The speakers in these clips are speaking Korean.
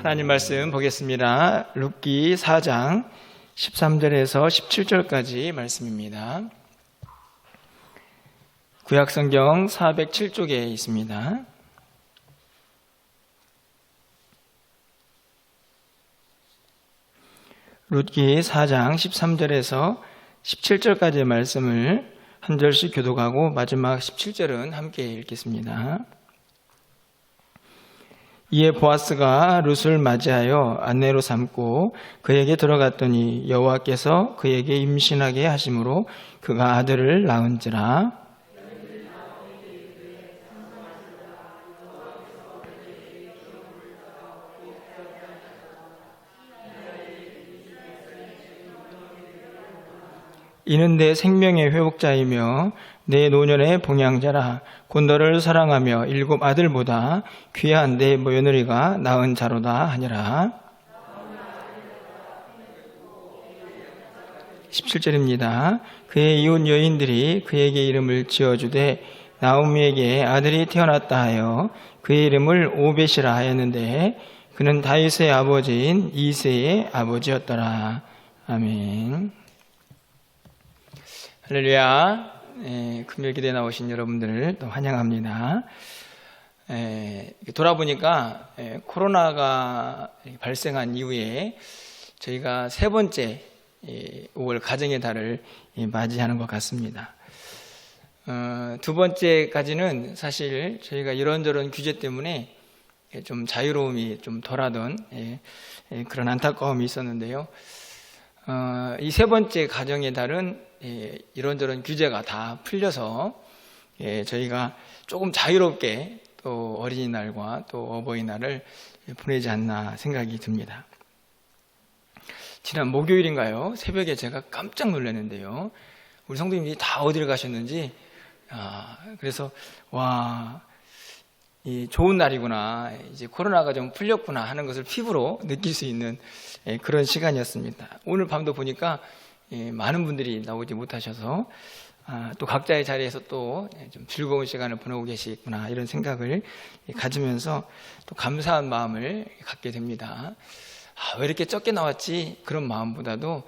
하나님 말씀 보겠습니다. 룻기 4장 13절에서 17절까지 말씀입니다. 구약성경 407쪽에 있습니다. 룻기 4장 13절에서 17절까지의 말씀을 한 절씩 교독하고 마지막 17절은 함께 읽겠습니다. 이에 보아스가 룻을 맞이하여 아내로 삼고 그에게 들어갔더니 여호와께서 그에게 임신하게 하심으로 그가 아들을 낳은지라. 이는 내 생명의 회복자이며 내 노년의 봉양자라. 곧 너를 사랑하며 7 아들보다 귀한 내 며느리가 낳은 자로다 하니라. 17절입니다. 그의 이웃 여인들이 그에게 이름을 지어주되 나오미에게 아들이 태어났다 하여 그의 이름을 오벳이라 하였는데 그는 다윗의 아버지인 이새의 아버지였더라. 아멘. 할렐루야. 금요일기도에 나오신 여러분들을 또 환영합니다. 돌아보니까 코로나가 발생한 이후에 저희가 3번째 5월 가정의 달을 맞이하는 것 같습니다. 2번째까지는 사실 저희가 이런저런 규제 때문에 좀 자유로움이 좀 덜하던 그런 안타까움이 있었는데요. 이 3번째 가정의 달은 이런저런 규제가 다 풀려서 저희가 조금 자유롭게 또 어린이날과 또 어버이날을 보내지 않나 생각이 듭니다. 지난 목요일인가요? 새벽에 제가 깜짝 놀랐는데요. 우리 성도님들이 다 어디를 가셨는지 그래서 이 좋은 날이구나, 이제 코로나가 좀 풀렸구나 하는 것을 피부로 느낄 수 있는 그런 시간이었습니다. 오늘 밤도 보니까 많은 분들이 나오지 못하셔서 또 각자의 자리에서 또 좀 즐거운 시간을 보내고 계시구나 이런 생각을 가지면서 또 감사한 마음을 갖게 됩니다. 왜 이렇게 적게 나왔지? 그런 마음보다도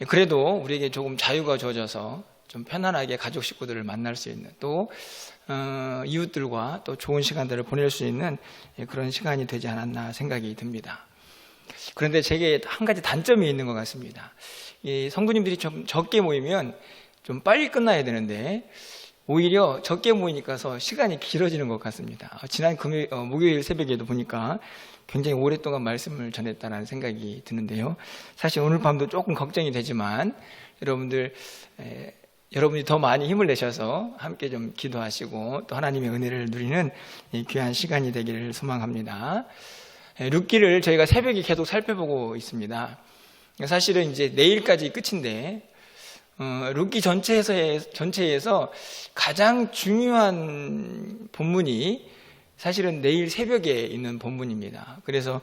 그래도 우리에게 조금 자유가 주어져서 좀 편안하게 가족 식구들을 만날 수 있는 또 이웃들과 또 좋은 시간들을 보낼 수 있는 그런 시간이 되지 않았나 생각이 듭니다. 그런데 제게 한 가지 단점이 있는 것 같습니다. 이 성도님들이 좀 적게 모이면 좀 빨리 끝나야 되는데 오히려 적게 모이니까서 시간이 길어지는 것 같습니다. 지난 목요일 새벽에도 보니까 굉장히 오랫동안 말씀을 전했다는 생각이 드는데요. 사실 오늘 밤도 조금 걱정이 되지만 여러분이 더 많이 힘을 내셔서 함께 좀 기도하시고 또 하나님의 은혜를 누리는 귀한 시간이 되기를 소망합니다. 룻기를 저희가 새벽에 계속 살펴보고 있습니다. 사실은 이제 내일까지 끝인데 룻기 전체에서 가장 중요한 본문이 사실은 내일 새벽에 있는 본문입니다. 그래서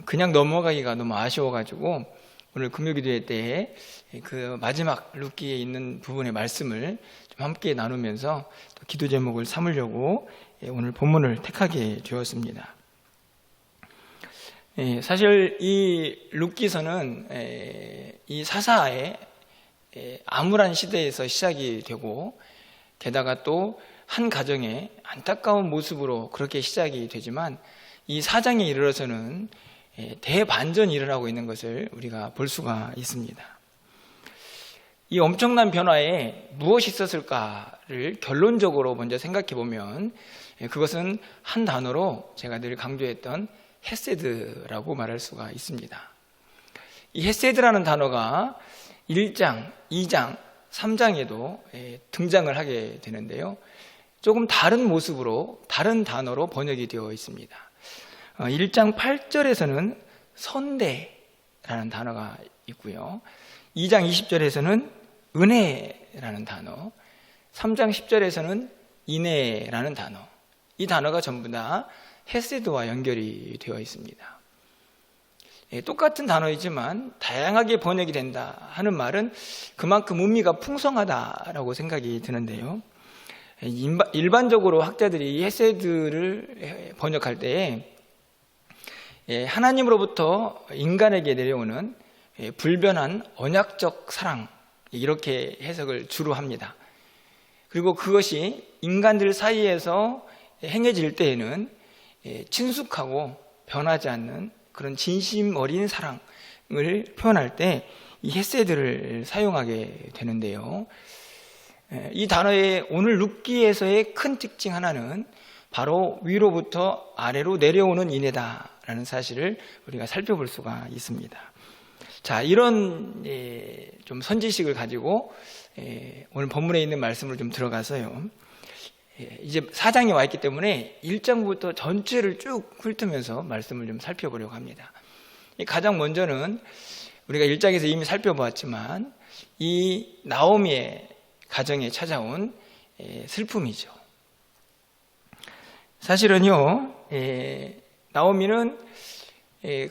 그냥 넘어가기가 너무 아쉬워가지고 오늘 금요기도회 때에 그 마지막 룻기에 있는 부분의 말씀을 좀 함께 나누면서 또 기도 제목을 삼으려고 오늘 본문을 택하게 되었습니다. 사실 이 룻기서는 이 사사의 암울한 시대에서 시작이 되고 게다가 또 한 가정의 안타까운 모습으로 그렇게 시작이 되지만 이 4장에 이르러서는 대반전이 일어나고 있는 것을 우리가 볼 수가 있습니다. 이 엄청난 변화에 무엇이 있었을까를 결론적으로 먼저 생각해 보면 그것은 한 단어로 제가 늘 강조했던 헤세드라고 말할 수가 있습니다. 이 헤세드라는 단어가 1장, 2장, 3장에도 등장을 하게 되는데요. 조금 다른 모습으로 다른 단어로 번역이 되어 있습니다. 1장 8절에서는 선대라는 단어가 있고요. 2장 20절에서는 은혜라는 단어, 3장 10절에서는 인애라는 단어, 이 단어가 전부 다 헤세드와 연결이 되어 있습니다. 똑같은 단어이지만 다양하게 번역이 된다 하는 말은 그만큼 의미가 풍성하다라고 생각이 드는데요. 일반적으로 학자들이 이 헤세드를 번역할 때에 하나님으로부터 인간에게 내려오는 불변한 언약적 사랑, 이렇게 해석을 주로 합니다. 그리고 그것이 인간들 사이에서 행해질 때에는 친숙하고 변하지 않는 그런 진심 어린 사랑을 표현할 때 이 헤세드를 사용하게 되는데요. 이 단어의 오늘 룻기에서의 큰 특징 하나는 바로 위로부터 아래로 내려오는 인애다라는 사실을 우리가 살펴볼 수가 있습니다. 자, 이런 좀 선지식을 가지고 오늘 본문에 있는 말씀을 좀 들어가서요. 이제 4장에 와 있기 때문에 1장부터 전체를 쭉 훑으면서 말씀을 좀 살펴보려고 합니다. 가장 먼저는 우리가 1장에서 이미 살펴보았지만 이 나오미의 가정에 찾아온 슬픔이죠. 사실은요, 나오미는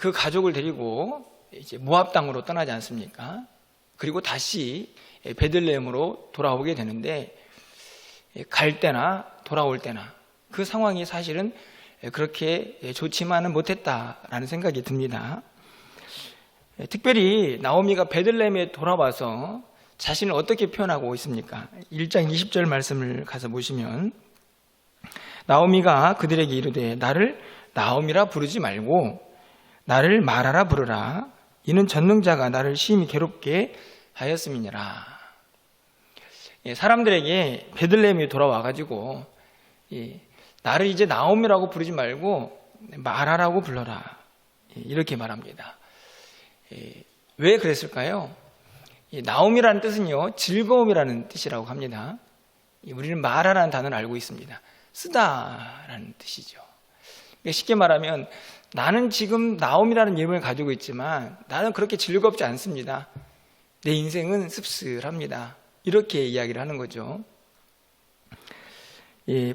그 가족을 데리고 이제 모압 땅으로 떠나지 않습니까? 그리고 다시 베들레헴으로 돌아오게 되는데 갈 때나 돌아올 때나 그 상황이 사실은 그렇게 좋지만은 못했다라는 생각이 듭니다. 특별히 나오미가 베들레헴에 돌아와서 자신을 어떻게 표현하고 있습니까? 1장 20절 말씀을 가서 보시면 나오미가 그들에게 이르되 나를 나오미라 부르지 말고 나를 마라라 부르라. 이는 전능자가 나를 심히 괴롭게 하였음이니라. 사람들에게 베들레헴에 돌아와가지고 나를 이제 나오미라고 부르지 말고 마라라고 불러라. 이렇게 말합니다. 왜 그랬을까요? 나오미라는 뜻은요, 즐거움이라는 뜻이라고 합니다. 우리는 마라라는 단어를 알고 있습니다. 쓰다라는 뜻이죠. 쉽게 말하면 나는 지금 나오미라는 이름을 가지고 있지만 나는 그렇게 즐겁지 않습니다. 내 인생은 씁쓸합니다. 이렇게 이야기를 하는 거죠.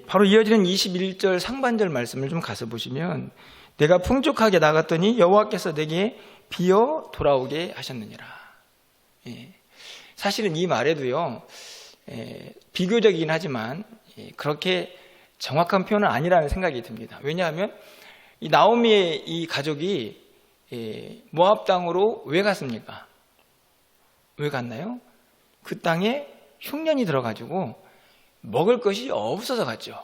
바로 이어지는 21절 상반절 말씀을 좀 가서 보시면 내가 풍족하게 나갔더니 여호와께서 내게 비어 돌아오게 하셨느니라. 사실은 이 말에도요, 비교적이긴 하지만 그렇게 정확한 표현은 아니라는 생각이 듭니다. 왜냐하면 이 나오미의 이 가족이 모압 땅으로 왜 갔습니까? 왜 갔나요? 그 땅에 흉년이 들어가지고 먹을 것이 없어서 갔죠.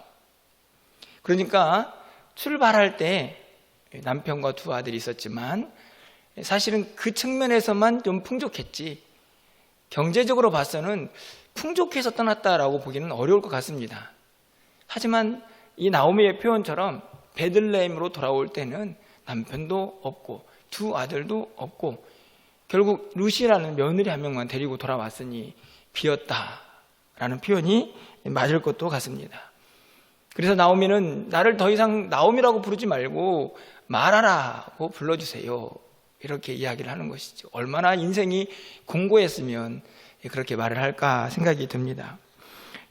그러니까 출발할 때 남편과 두 아들이 있었지만 사실은 그 측면에서만 좀 풍족했지 경제적으로 봐서는 풍족해서 떠났다라고 보기는 어려울 것 같습니다. 하지만 이 나오미의 표현처럼 베들레헴으로 돌아올 때는 남편도 없고 두 아들도 없고 결국 루시라는 며느리 한 명만 데리고 돌아왔으니 비었다라는 표현이 맞을 것도 같습니다. 그래서 나오미는 나를 더 이상 나오미라고 부르지 말고 마라라고 불러주세요. 이렇게 이야기를 하는 것이죠. 얼마나 인생이 공고했으면 그렇게 말을 할까 생각이 듭니다.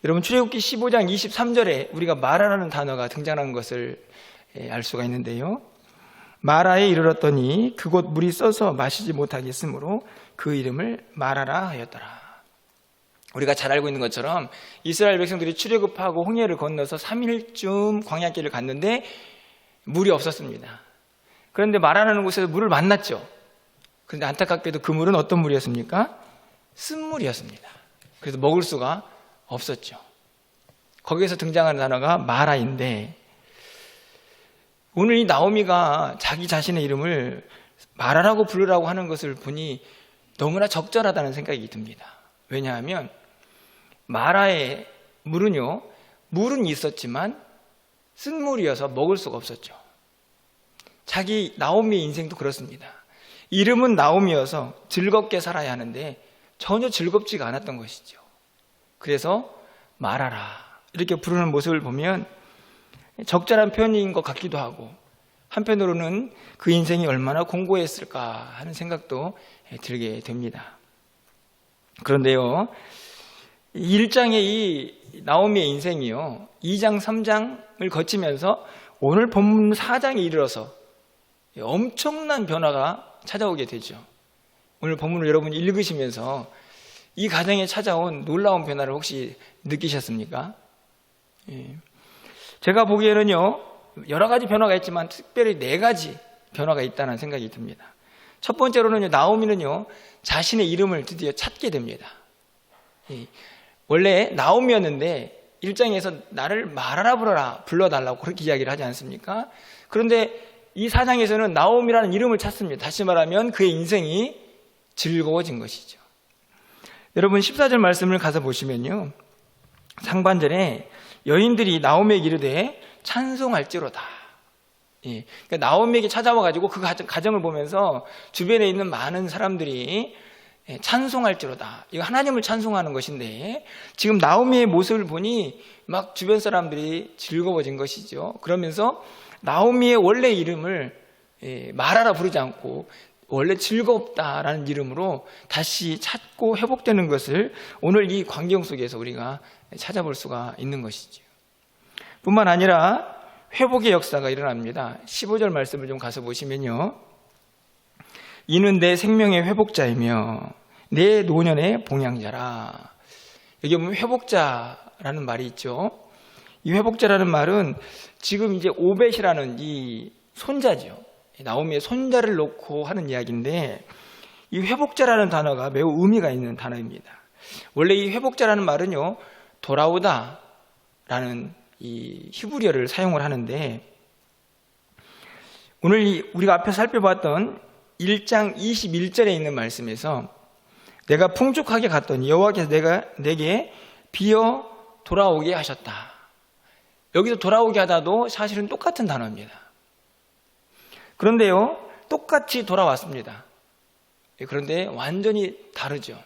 여러분, 출애굽기 15장 23절에 우리가 마라라는 단어가 등장하는 것을 알 수가 있는데요. 마라에 이르렀더니 그곳 물이 써서 마시지 못하겠으므로 그 이름을 마라라 하였더라. 우리가 잘 알고 있는 것처럼 이스라엘 백성들이 출애굽하고 홍해를 건너서 3일쯤 광야길을 갔는데 물이 없었습니다. 그런데 마라라는 곳에서 물을 만났죠. 그런데 안타깝게도 그 물은 어떤 물이었습니까? 쓴물이었습니다. 그래서 먹을 수가 없었죠. 거기에서 등장하는 단어가 마라인데 오늘 이 나오미가 자기 자신의 이름을 마라라고 부르라고 하는 것을 보니 너무나 적절하다는 생각이 듭니다. 왜냐하면 마라의 물은요, 물은 있었지만 쓴물이어서 먹을 수가 없었죠. 자기 나오미의 인생도 그렇습니다. 이름은 나오미여서 즐겁게 살아야 하는데 전혀 즐겁지가 않았던 것이죠. 그래서 마라라 이렇게 부르는 모습을 보면 적절한 표현인 것 같기도 하고 한편으로는 그 인생이 얼마나 공고했을까 하는 생각도 들게 됩니다. 그런데요, 1장의 이 나오미의 인생이요 2장 3장을 거치면서 오늘 본문 4장에 이르러서 엄청난 변화가 찾아오게 되죠. 오늘 본문을 여러분이 읽으시면서 이 가정에 찾아온 놀라운 변화를 혹시 느끼셨습니까? 제가 보기에는요 여러 가지 변화가 있지만 특별히 4가지 변화가 있다는 생각이 듭니다. 첫 번째로는요, 나오미는요, 자신의 이름을 드디어 찾게 됩니다. 원래 나오미였는데 1장에서 나를 마라라 불러달라고 그렇게 이야기를 하지 않습니까? 그런데 이 4장에서는 나오미라는 이름을 찾습니다. 다시 말하면 그의 인생이 즐거워진 것이죠. 여러분 14절 말씀을 가서 보시면요, 상반절에 여인들이 나오미에게 이르되 찬송할지로다. 그러니까 나오미에게 찾아와가지고 그 가정을 보면서 주변에 있는 많은 사람들이 찬송할지로다. 이거 하나님을 찬송하는 것인데 지금 나오미의 모습을 보니 막 주변 사람들이 즐거워진 것이죠. 그러면서 나오미의 원래 이름을 마라라 부르지 않고 원래 즐겁다라는 이름으로 다시 찾고 회복되는 것을 오늘 이 광경 속에서 우리가 찾아볼 수가 있는 것이죠. 뿐만 아니라 회복의 역사가 일어납니다. 15절 말씀을 좀 가서 보시면요, 이는 내 생명의 회복자이며 내 노년의 봉양자라. 여기 보면 회복자라는 말이 있죠. 이 회복자라는 말은 지금 이제 오벳이라는 이 손자죠. 나오미의 손자를 놓고 하는 이야기인데, 이 회복자라는 단어가 매우 의미가 있는 단어입니다. 원래 이 회복자라는 말은요, 돌아오다라는 이 히브리어를 사용을 하는데, 오늘 우리가 앞에 살펴봤던 1장 21절에 있는 말씀에서 내가 풍족하게 갔더니 여호와께서 내게 비어 돌아오게 하셨다. 여기서 돌아오게 하다도 사실은 똑같은 단어입니다. 그런데요, 똑같이 돌아왔습니다. 그런데 완전히 다르죠.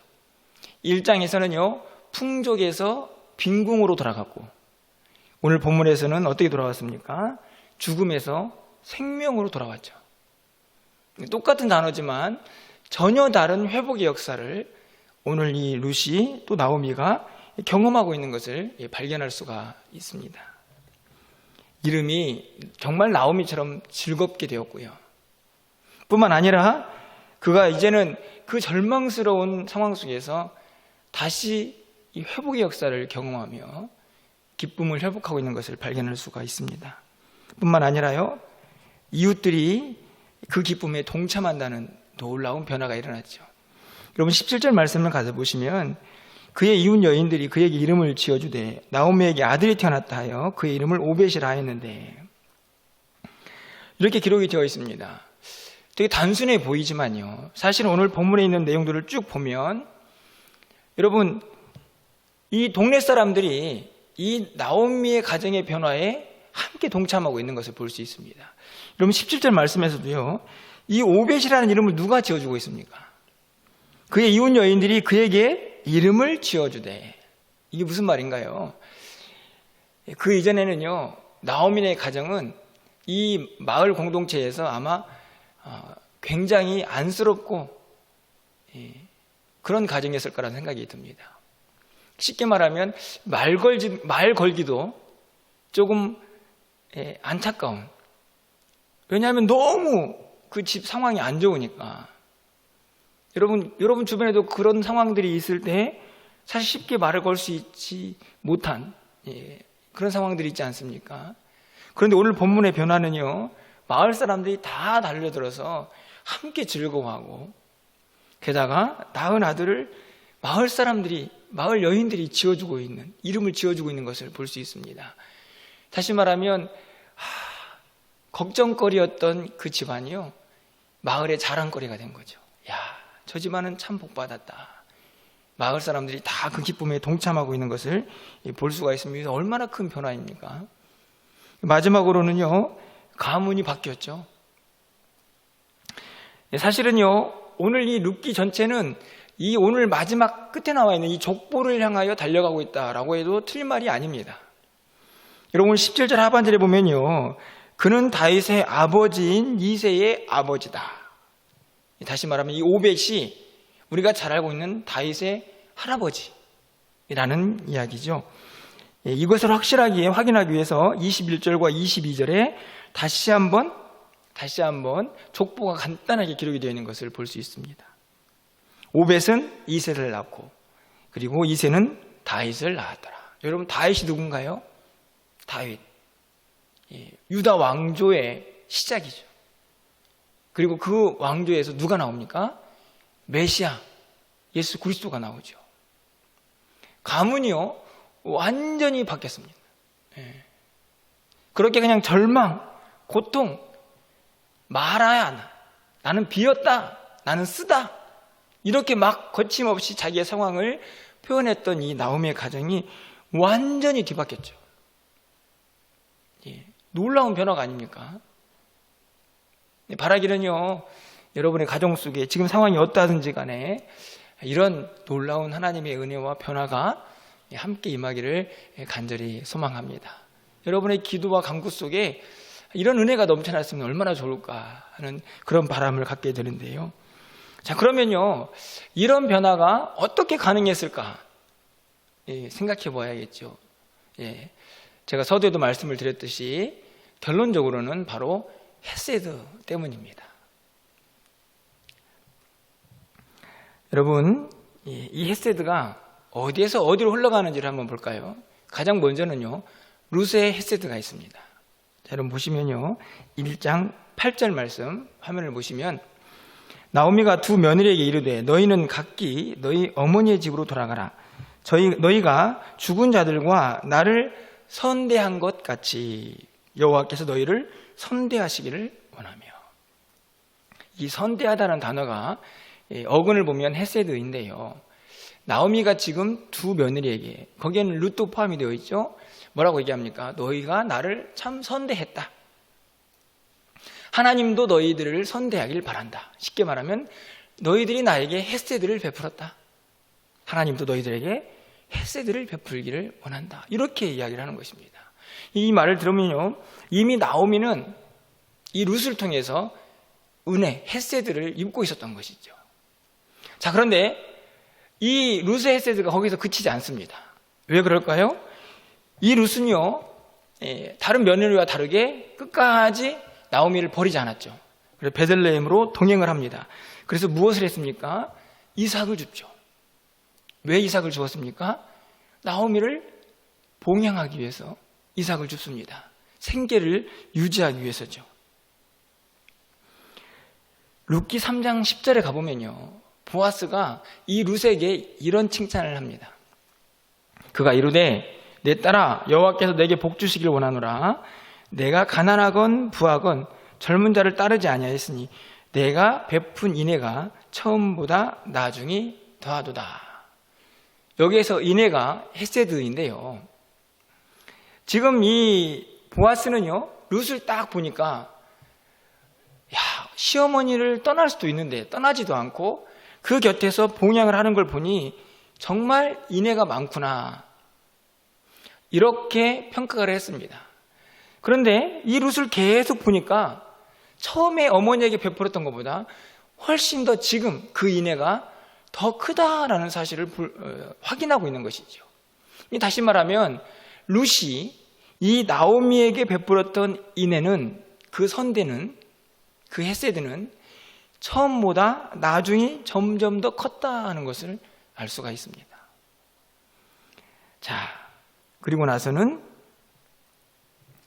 1장에서는요, 풍족에서 빈궁으로 돌아갔고, 오늘 본문에서는 어떻게 돌아왔습니까? 죽음에서 생명으로 돌아왔죠. 똑같은 단어지만 전혀 다른 회복의 역사를 오늘 이 루시 또 나오미가 경험하고 있는 것을 발견할 수가 있습니다. 이름이 정말 나오미처럼 즐겁게 되었고요. 뿐만 아니라 그가 이제는 그 절망스러운 상황 속에서 다시 이 회복의 역사를 경험하며 기쁨을 회복하고 있는 것을 발견할 수가 있습니다. 뿐만 아니라요, 이웃들이 그 기쁨에 동참한다는 놀라운 변화가 일어났죠. 여러분 17절 말씀을 가서 보시면 그의 이웃 여인들이 그에게 이름을 지어주되 나오미에게 아들이 태어났다 하여 그의 이름을 오벳이라 하였는데, 이렇게 기록이 되어 있습니다. 되게 단순해 보이지만요, 사실은 오늘 본문에 있는 내용들을 쭉 보면 여러분, 이 동네 사람들이 이 나오미의 가정의 변화에 함께 동참하고 있는 것을 볼 수 있습니다. 여러분 17절 말씀에서도요, 이 오벳이라는 이름을 누가 지어주고 있습니까? 그의 이웃 여인들이 그에게 이름을 지어주되. 이게 무슨 말인가요? 그 이전에는요, 나오미네 가정은 이 마을 공동체에서 아마 굉장히 안쓰럽고 그런 가정이었을 거라는 생각이 듭니다. 쉽게 말하면 말 걸기도 조금 안타까운, 왜냐하면 너무 그 집 상황이 안 좋으니까. 여러분 주변에도 그런 상황들이 있을 때 사실 쉽게 말을 걸 수 있지 못한 그런 상황들이 있지 않습니까? 그런데 오늘 본문의 변화는요, 마을 사람들이 다 달려들어서 함께 즐거워하고, 게다가 낳은 아들을 마을 여인들이 지어주고 있는, 이름을 지어주고 있는 것을 볼 수 있습니다. 다시 말하면 걱정거리였던 그 집안이요, 마을의 자랑거리가 된 거죠. 야, 저 집안은 참 복받았다. 마을 사람들이 다 그 기쁨에 동참하고 있는 것을 볼 수가 있습니다. 얼마나 큰 변화입니까? 마지막으로는요, 가문이 바뀌었죠. 사실은요, 오늘 이 룻기 전체는 이 오늘 마지막 끝에 나와 있는 이 족보를 향하여 달려가고 있다라고 해도 틀린 말이 아닙니다. 여러분 17절 하반절에 보면요, 그는 다윗의 아버지인 이새의 아버지다. 다시 말하면 이 오벳이 우리가 잘 알고 있는 다윗의 할아버지라는 이야기죠. 이것을 확실하게 확인하기 위해서 21절과 22절에 다시 한번 족보가 간단하게 기록이 되어 있는 것을 볼 수 있습니다. 오벳은 이새를 낳고, 그리고 이새는 다윗을 낳았더라. 여러분, 다윗이 누군가요? 다윗, 유다 왕조의 시작이죠. 그리고 그 왕조에서 누가 나옵니까? 메시아, 예수 그리스도가 나오죠. 가문이요, 완전히 바뀌었습니다. 그렇게 그냥 절망, 고통, 말아야 나는 비었다, 나는 쓰다, 이렇게 막 거침없이 자기의 상황을 표현했던 이 나오미의 가정이 완전히 뒤바뀌었죠. 놀라운 변화가 아닙니까? 바라기는요, 여러분의 가정 속에 지금 상황이 어떠하든지 간에 이런 놀라운 하나님의 은혜와 변화가 함께 임하기를 간절히 소망합니다. 여러분의 기도와 간구 속에 이런 은혜가 넘쳐났으면 얼마나 좋을까 하는 그런 바람을 갖게 되는데요. 자, 그러면요, 이런 변화가 어떻게 가능했을까 생각해 봐야겠죠. 제가 서두에도 말씀을 드렸듯이 결론적으로는 바로 헤세드 때문입니다. 여러분, 이 헤세드가 어디에서 어디로 흘러가는지를 한번 볼까요? 가장 먼저는요, 룻의 헤세드가 있습니다. 자, 여러분 보시면요, 1장 8절 말씀 화면을 보시면, 나오미가 두 며느리에게 이르되 너희는 각기 너희 어머니의 집으로 돌아가라. 너희가 죽은 자들과 나를 선대한 것 같이 여호와께서 너희를 선대하시기를 원하며. 이 선대하다는 단어가 어근을 보면 헤세드인데요, 나오미가 지금 두 며느리에게, 거기에는 룻도 포함이 되어 있죠. 뭐라고 얘기합니까? 너희가 나를 참 선대했다. 하나님도 너희들을 선대하길 바란다. 쉽게 말하면 너희들이 나에게 헤세드를 베풀었다. 하나님도 너희들에게 헤세드를 베풀기를 원한다. 이렇게 이야기를 하는 것입니다. 이 말을 들으면요, 이미 나오미는 이 룻을 통해서 은혜, 헤세드를 입고 있었던 것이죠. 자, 그런데 이 룻의 헤세드가 거기서 그치지 않습니다. 왜 그럴까요? 이 룻은요, 다른 며느리와 다르게 끝까지 나오미를 버리지 않았죠. 그래서 베들레헴으로 동행을 합니다. 그래서 무엇을 했습니까? 이삭을 줍죠. 왜 이삭을 주었습니까? 나오미를 봉양하기 위해서 이삭을 줍습니다. 생계를 유지하기 위해서죠. 룻기 3장 10절에 가보면요, 보아스가 이 룻에게 이런 칭찬을 합니다. 그가 이르되 내 딸아, 여호와께서 내게 복 주시길 원하노라. 내가 가난하건 부하건 젊은 자를 따르지 아니하였으니 내가 베푼 인애가 처음보다 나중이 더하도다. 여기에서 인애가 헤세드인데요, 지금 이 보아스는요, 룻을 딱 보니까 시어머니를 떠날 수도 있는데 떠나지도 않고 그 곁에서 봉양을 하는 걸 보니 정말 인애가 많구나, 이렇게 평가를 했습니다. 그런데 이 룻을 계속 보니까 처음에 어머니에게 베풀었던 것보다 훨씬 더 지금 그 인애가 더 크다라는 사실을 확인하고 있는 것이죠. 다시 말하면 룻이 이 나오미에게 베풀었던 인애는, 그 선대는, 그 헤세드는 처음보다 나중이 점점 더 컸다는 것을 알 수가 있습니다. 자, 그리고 나서는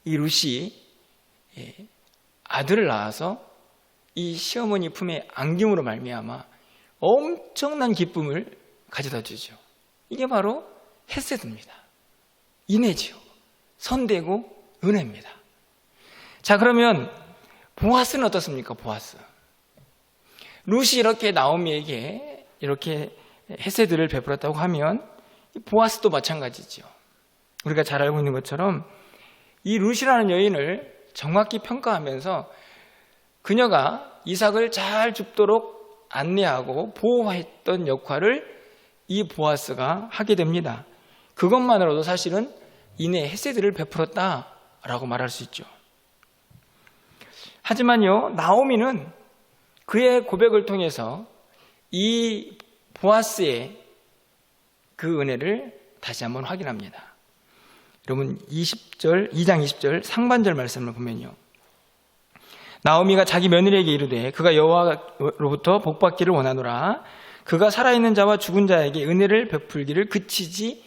이 룻이 아들을 낳아서 이 시어머니 품에 안김으로 말미암아 엄청난 기쁨을 가져다 주죠. 이게 바로 헤세드입니다. 인애지요. 선대고 은혜입니다. 자, 그러면 보아스는 어떻습니까? 보아스. 룻이 이렇게 나오미에게 이렇게 헤세드를 베풀었다고 하면 보아스도 마찬가지죠. 우리가 잘 알고 있는 것처럼 이 룻이라는 여인을 정확히 평가하면서 그녀가 이삭을 잘 줍도록 안내하고 보호했던 역할을 이 보아스가 하게 됩니다. 그것만으로도 사실은 인애 헤세드를 베풀었다라고 말할 수 있죠. 하지만요, 나오미는 그의 고백을 통해서 이 보아스의 그 은혜를 다시 한번 확인합니다. 여러분 2장 20절 상반절 말씀을 보면요, 나오미가 자기 며느리에게 이르되 그가 여호와로부터 복받기를 원하노라. 그가 살아있는 자와 죽은 자에게 은혜를 베풀기를 그치지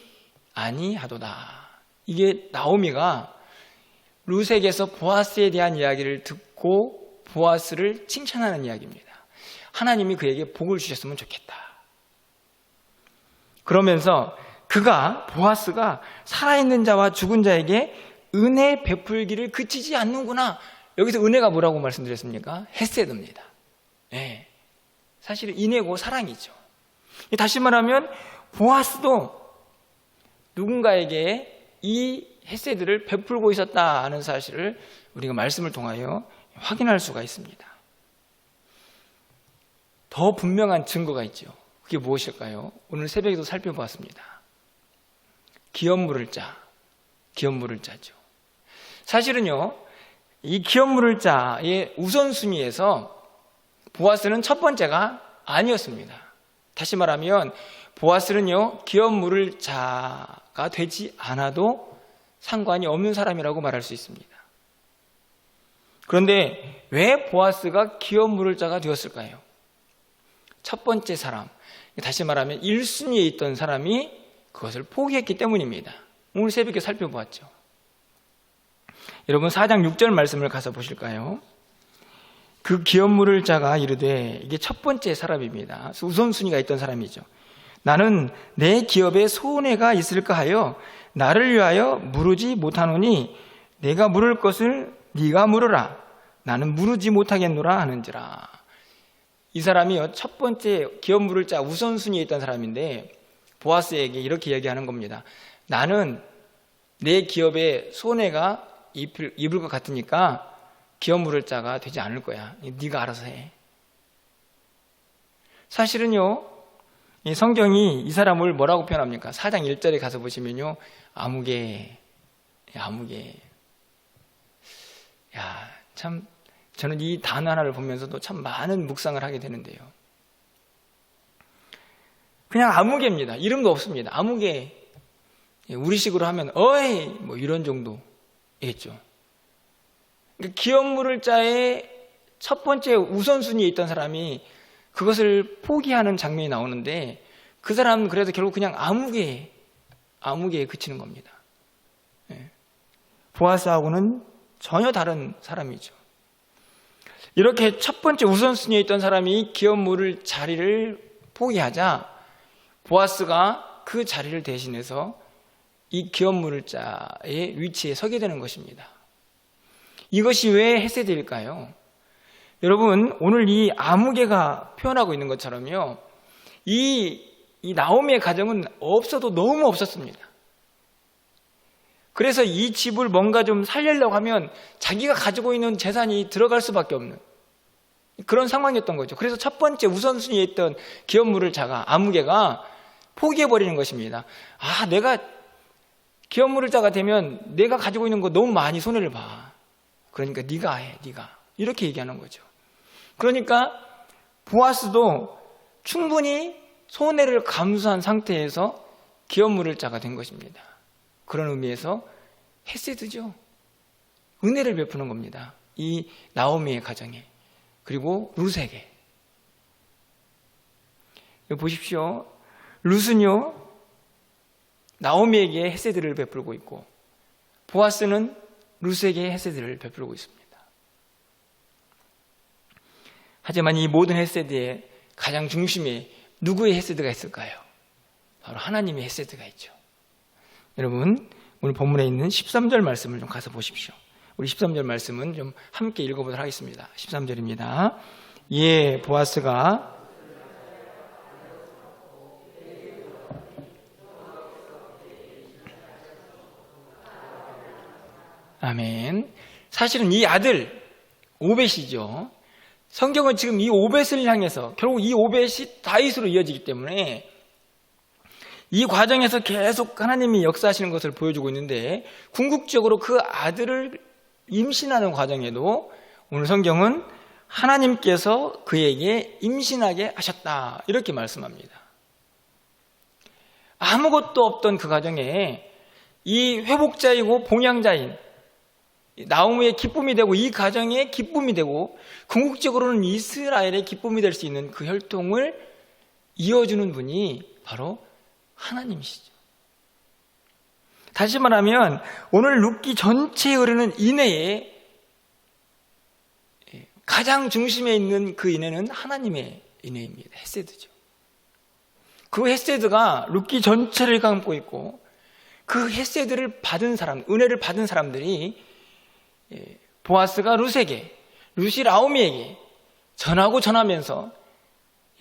아니하도다. 이게 나오미가 룻에게서 보아스에 대한 이야기를 듣고 보아스를 칭찬하는 이야기입니다. 하나님이 그에게 복을 주셨으면 좋겠다. 그러면서 보아스가 살아있는 자와 죽은 자에게 은혜 베풀기를 그치지 않는구나. 여기서 은혜가 뭐라고 말씀드렸습니까? 헤세드입니다. 네. 사실은 인애고 사랑이죠. 다시 말하면 보아스도 누군가에게 이 헤세드를 베풀고 있었다는 사실을 우리가 말씀을 통하여 확인할 수가 있습니다. 더 분명한 증거가 있죠. 그게 무엇일까요? 오늘 새벽에도 살펴보았습니다. 기업 물을 자죠. 사실은요, 이 기업 물을 자의 우선순위에서 보아스는 첫 번째가 아니었습니다. 다시 말하면 보아스는요, 기업 물을 자가 되지 않아도 상관이 없는 사람이라고 말할 수 있습니다. 그런데 왜 보아스가 기업 물을 자가 되었을까요? 첫 번째 사람, 다시 말하면 1순위에 있던 사람이 그것을 포기했기 때문입니다. 오늘 새벽에 살펴보았죠. 여러분 4장 6절 말씀을 가서 보실까요? 그 기업 물을 자가 이르되, 이게 첫 번째 사람입니다. 우선순위가 있던 사람이죠. 나는 내 기업에 손해가 있을까 하여 나를 위하여 물으지 못하노니 내가 물을 것을 네가 물으라. 나는 물으지 못하겠노라 하는지라. 이 사람이 첫 번째 기업 물을 자 우선순위에 있던 사람인데 보아스에게 이렇게 이야기하는 겁니다. 나는 내 기업에 손해가 입을 것 같으니까 기업 물을 자가 되지 않을 거야. 네가 알아서 해. 사실은요, 이 성경이 이 사람을 뭐라고 표현합니까? 4장 1절에 가서 보시면요, 아무개. 야, 참 저는 이 단어 하나를 보면서도 참 많은 묵상을 하게 되는데요. 그냥 아무개입니다. 이름도 없습니다. 아무개. 우리식으로 하면 어이 뭐 이런 정도겠죠. 기업 물을 자의 첫 번째 우선순위에 있던 사람이 그것을 포기하는 장면이 나오는데 그 사람은 그래도 결국 그냥 아무개에 그치는 겁니다. 보아스하고는 전혀 다른 사람이죠. 이렇게 첫 번째 우선순위에 있던 사람이 기업 물을 자리를 포기하자 보아스가 그 자리를 대신해서 이 기업 물을 자의 위치에 서게 되는 것입니다. 이것이 왜 헤세드일까요? 여러분, 오늘 이 아무개가 표현하고 있는 것처럼요, 이 나오미의 가정은 없어도 너무 없었습니다. 그래서 이 집을 뭔가 좀 살리려고 하면 자기가 가지고 있는 재산이 들어갈 수밖에 없는 그런 상황이었던 거죠. 그래서 첫 번째 우선순위에 있던 기업 물을 자가 아무개가 포기해버리는 것입니다. 내가 기업 물을 자가 되면 내가 가지고 있는 거 너무 많이 손해를 봐. 그러니까 네가 해, 네가. 이렇게 얘기하는 거죠. 그러니까 보아스도 충분히 손해를 감수한 상태에서 기업 물을 자가 된 것입니다. 그런 의미에서 헤세드죠. 은혜를 베푸는 겁니다. 이 나오미의 가정에, 그리고 룻에게. 보십시오. 룻은요, 나오미에게 헤세드를 베풀고 있고 보아스는 룻에게 헤세드를 베풀고 있습니다. 하지만 이 모든 헤세드의 가장 중심에 누구의 헤세드가 있을까요? 바로 하나님의 헤세드가 있죠. 여러분, 오늘 본문에 있는 13절 말씀을 좀 가서 보십시오. 우리 13절 말씀은 좀 함께 읽어보도록 하겠습니다. 13절입니다. 예, 보아스가 아멘. 사실은 이 아들 오벳이죠. 성경은 지금 이 오벳을 향해서 결국 이 오벳이 다윗으로 이어지기 때문에 이 과정에서 계속 하나님이 역사하시는 것을 보여주고 있는데 궁극적으로 그 아들을 임신하는 과정에도 오늘 성경은 하나님께서 그에게 임신하게 하셨다 이렇게 말씀합니다. 아무것도 없던 그 과정에 이 회복자이고 봉양자인 나오미의 기쁨이 되고 이 가정의 기쁨이 되고 궁극적으로는 이스라엘의 기쁨이 될 수 있는 그 혈통을 이어주는 분이 바로 하나님이시죠. 다시 말하면 오늘 룻기 전체에 흐르는 인애의 가장 중심에 있는 그 인애는 하나님의 인애입니다. 헤세드죠. 그 헤세드가 룻기 전체를 감고 있고 그 헤세드를 받은 사람, 은혜를 받은 사람들이 보아스가 룻에게, 룻이 나오미에게 전하면서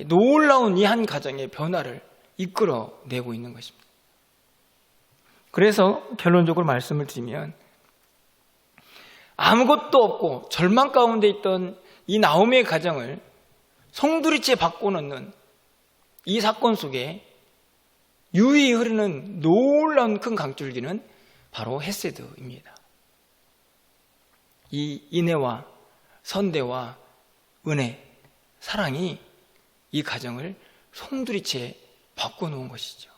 놀라운 이 한 가정의 변화를 이끌어내고 있는 것입니다. 그래서 결론적으로 말씀을 드리면 아무것도 없고 절망 가운데 있던 이 나오미의 가정을 송두리째 바꿔놓는 이 사건 속에 유유히 흐르는 놀라운 큰 강줄기는 바로 헤세드입니다. 이 인애와 선대와 은혜, 사랑이 이 가정을 송두리째 바꿔놓은 것이죠.